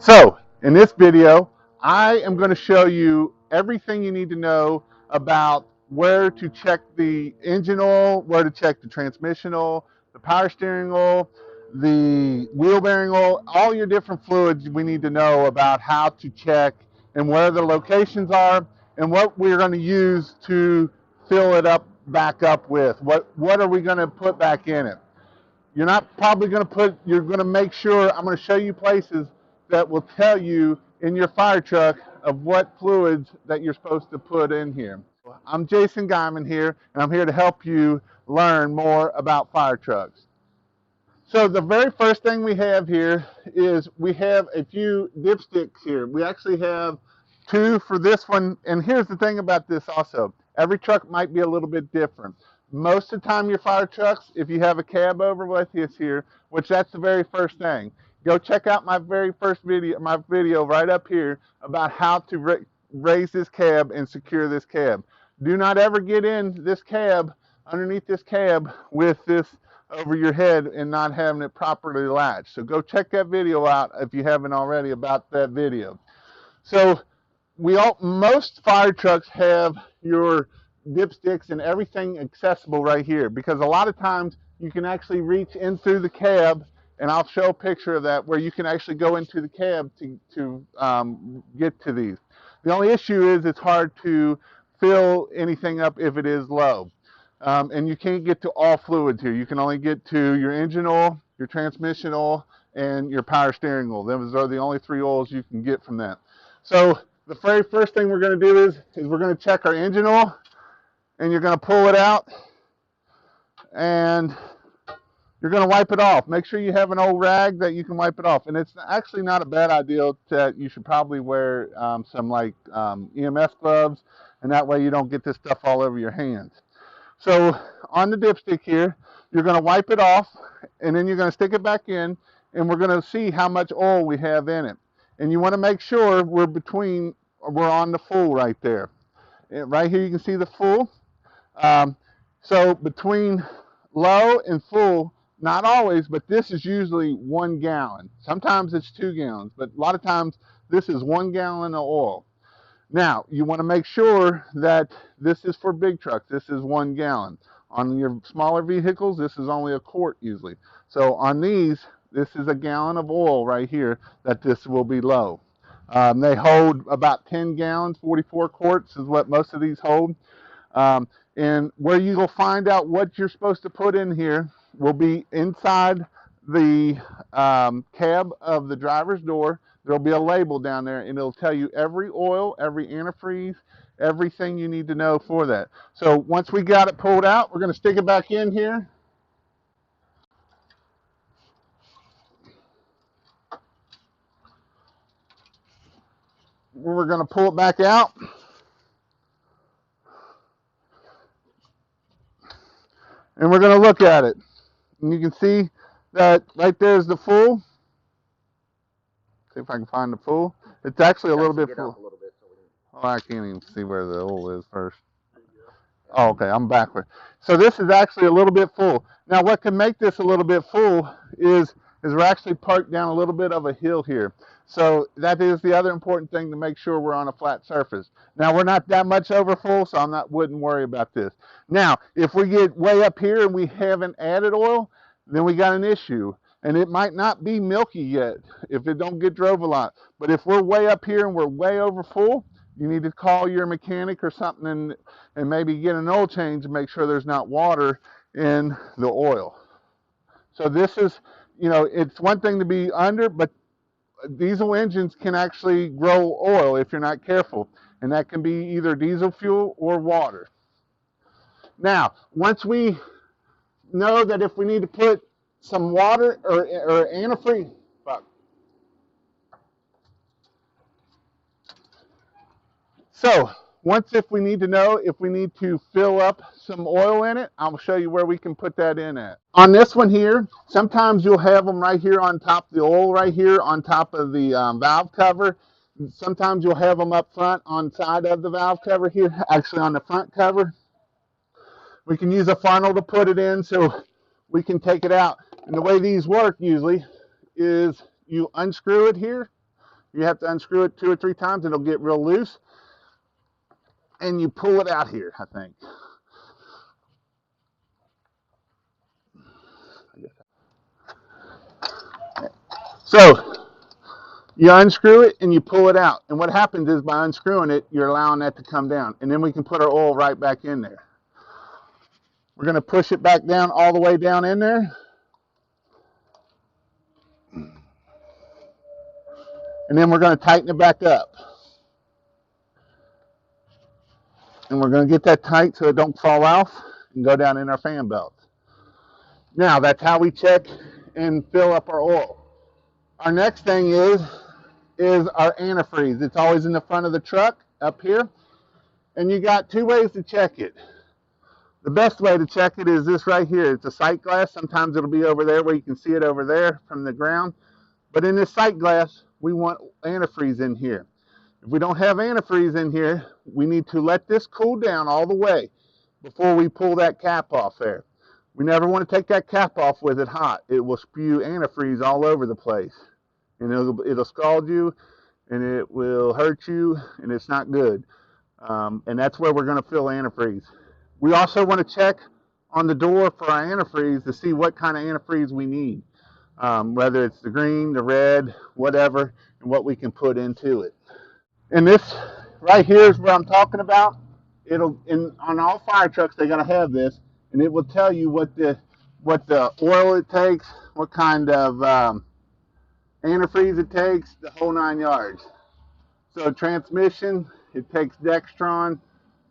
So, in this video, I am going to show you everything you need to know about where to check the engine oil, where to check the transmission oil, the power steering oil, the wheel bearing oil, all your different fluids we need to know about how to check and where the locations are and what we're going to use to fill it up back up with. What are we going to put back in it? You're not probably going to put, you're going to make sure, I'm going to show you places that will tell you in your fire truck of what fluids that you're supposed to put in here. I'm Jason Guyman here, and I'm here to help you learn more about fire trucks. So the very first thing we have here is we have a few dipsticks here. We actually have two for this one, and here's the thing about this also. Every truck might be a little bit different. Most of the time your fire trucks, if you have a cab over with you here, which that's the very first thing, go check out my very first video, my video right up here about how to raise this cab and secure this cab. Do not ever get in this cab, underneath this cab with this over your head and not having it properly latched. So go check that video out if you haven't already about that video. So most fire trucks have your dipsticks and everything accessible right here, because a lot of times you can actually reach in through the cab, and I'll show a picture of that where you can actually go into the cab to get to these. The only issue is it's hard to fill anything up if it is low. And you can't get to all fluids here. You can only get to your engine oil, your transmission oil, and your power steering oil. Those are the only three oils you can get from that. So the very first thing we're going to do is we're going to check our engine oil, and you're going to pull it out, and you're going to wipe it off. Make sure you have an old rag that you can wipe it off. And it's actually not a bad idea that you should probably wear some like EMS gloves, and that way you don't get this stuff all over your hands. So on the dipstick here, you're going to wipe it off, and then you're going to stick it back in, and we're going to see how much oil we have in it. And you want to make sure we're on the full right there. Right here you can see the full. So between low and full, not always, but this is usually 1 gallon. Sometimes it's 2 gallons, but a lot of times this is 1 gallon of oil. Now, you want to make sure that this is for big trucks. This is 1 gallon. On your smaller vehicles, this is only a quart usually. So on these, this is 1 gallon of oil right here that this will be low. They hold about 10 gallons, 44 quarts is what most of these hold. And where you will find out what you're supposed to put in here will be inside the cab of the driver's door. There'll be a label down there, and it'll tell you every oil, every antifreeze, everything you need to know for that. So once we got it pulled out, we're going to stick it back in here. We're going to pull it back out. And we're going to look at it. And you can see that right there is the full. See if I can find the full. It's actually a little bit full. Oh, I can't even see where the oil is first. Oh, okay, I'm backward. So this is actually a little bit full. Now what can make this a little bit full is we're actually parked down a little bit of a hill here. So that is the other important thing, to make sure we're on a flat surface. Now we're not that much over full, so wouldn't worry about this. Now, if we get way up here and we haven't added oil, then we got an issue. And it might not be milky yet if it don't get drove a lot. But if we're way up here and we're way over full, you need to call your mechanic or something and maybe get an oil change and make sure there's not water in the oil. So this is, it's one thing to be under, but diesel engines can actually grow oil if you're not careful. And that can be either diesel fuel or water. Now, once we know that if we need to put some water or antifreeze, so if we need to know if we need to fill up some oil in it, I'll show you where we can put that in at. On this one here, sometimes you'll have them right here on top, the oil right here on top of the valve cover. Sometimes you'll have them up front on side of the valve cover here, actually on the front cover. We can use a funnel to put it in so we can take it out. And the way these work usually is you unscrew it here, You have to unscrew it 2 or 3 times. It'll get real loose. And you pull it out here, I think. So you unscrew it and you pull it out. And what happens is by unscrewing it, you're allowing that to come down. And then we can put our oil right back in there. We're going to push it back down all the way down in there. And then we're going to tighten it back up. And we're going to get that tight so it don't fall off and go down in our fan belt. Now, that's how we check and fill up our oil. Our next thing is our antifreeze. It's always in the front of the truck up here. And you got 2 ways to check it. The best way to check it is this right here. It's a sight glass. Sometimes it'll be over there where you can see it over there from the ground. But in this sight glass, we want antifreeze in here. If we don't have antifreeze in here, we need to let this cool down all the way before we pull that cap off there. We never want to take that cap off with it hot. It will spew antifreeze all over the place. And it'll scald you, and it will hurt you, and it's not good. And that's where we're going to fill antifreeze. We also want to check on the door for our antifreeze to see what kind of antifreeze we need, whether it's the green, the red, whatever, and what we can put into it. And this right here is what I'm talking about. On all fire trucks they're going to have this, and it will tell you what the oil it takes, what kind of antifreeze it takes, the whole 9 yards. So transmission, it takes Dextron.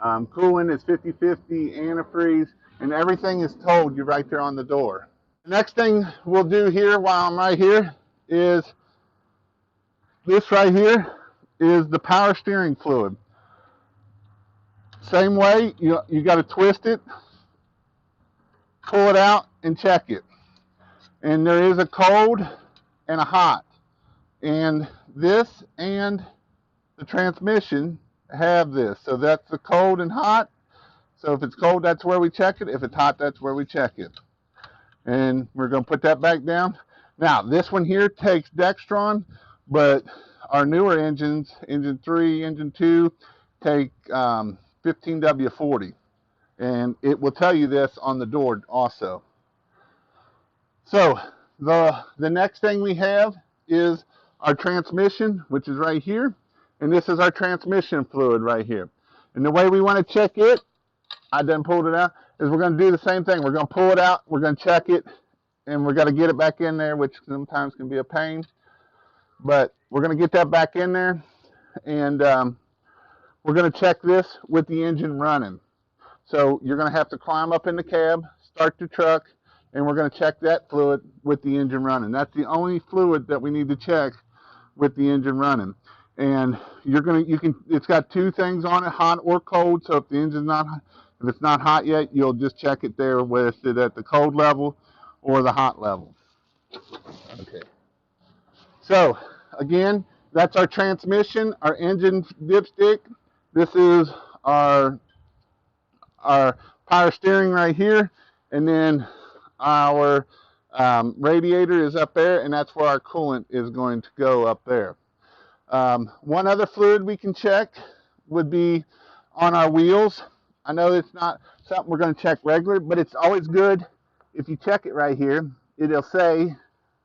Coolant is 50-50 antifreeze, and everything is told you right there on the door. The next thing we'll do here while I'm right here is this right here is the power steering fluid. Same way, you got to twist it, pull it out, and check it. And there is a cold and a hot. And this and the transmission have this. So that's the cold and hot. So if it's cold, that's where we check it. If it's hot, that's where we check it. And we're going to put that back down. Now, this one here takes Dextron, but our newer engines, engine 3, engine 2, take 15W40. And it will tell you this on the door also. So the next thing we have is our transmission, which is right here. And this is our transmission fluid right here. And the way we want to check it, I done pulled it out, is we're going to do the same thing. We're going to pull it out, we're going to check it, and we're going to get it back in there, which sometimes can be a pain. But we're going to get that back in there, and we're going to check this with the engine running. So you're going to have to climb up in the cab, start the truck, and we're going to check that fluid with the engine running. That's the only fluid that we need to check with the engine running. And it's got 2 things on it, hot or cold. So if the engine's if it's not hot yet, you'll just check it there with it at the cold level or the hot level. Okay. So again, that's our transmission, our engine dipstick. This is our power steering right here, and then our radiator is up there, and that's where our coolant is going to go up there. One other fluid we can check would be on our wheels. I know it's not something we're going to check regular, but it's always good if you check it right here. It'll say,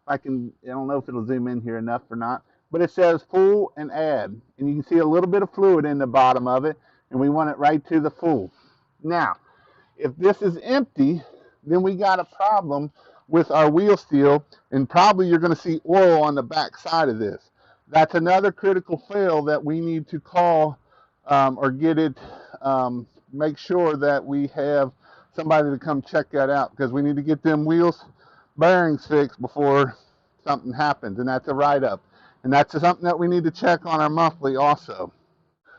I don't know if it'll zoom in here enough or not, but it says full and add. And you can see a little bit of fluid in the bottom of it, and we want it right to the full. Now, if this is empty, then we got a problem with our wheel seal, and probably you're going to see oil on the back side of this. That's another critical fail that we need to call or get it, make sure that we have somebody to come check that out, because we need to get them wheels bearings fixed before something happens, and that's a write-up. And that's something that we need to check on our monthly also.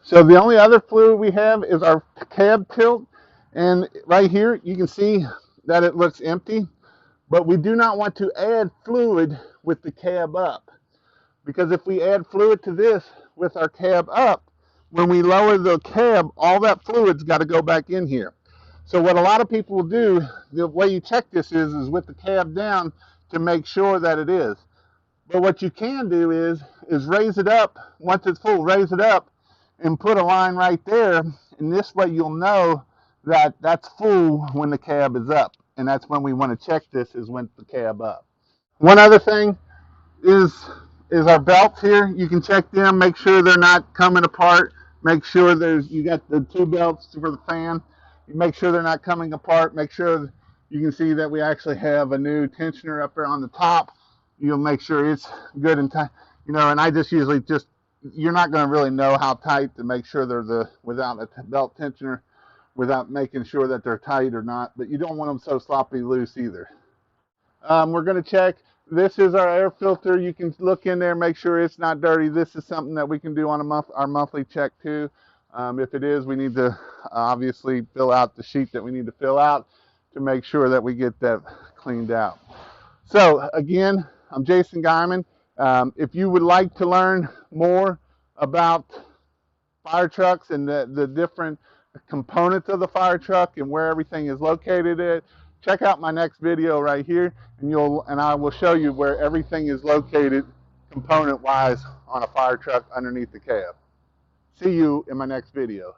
So the only other fluid we have is our cab tilt, and right here you can see that it looks empty, but we do not want to add fluid with the cab up, because if we add fluid to this with our cab up, when we lower the cab, all that fluid's got to go back in here. So what a lot of people will do, the way you check this is with the cab down to make sure that it is. But what you can do is raise it up. Once it's full, raise it up and put a line right there. And this way you'll know that that's full when the cab is up. And that's when we want to check this, is when the cab up. One other thing is our belts here. You can check them, make sure they're not coming apart. Make sure you got the two belts for the fan. You make sure they're not coming apart. Make sure you can see that we actually have a new tensioner up there on the top. You'll make sure it's good and tight. And I just usually you're not going to really know how tight to make sure they're without a belt tensioner, without making sure that they're tight or not. But you don't want them so sloppy loose either. We're going to check. This is our air filter. You can look in there, make sure it's not dirty. This is something that we can do on our monthly check too. If it is, we need to obviously fill out the sheet that we need to fill out to make sure that we get that cleaned out. So again, I'm Jason Guyman. If you would like to learn more about fire trucks and the different components of the fire truck and where everything is located at, check out my next video right here, and I will show you where everything is located component wise on a fire truck underneath the cab. See you in my next video.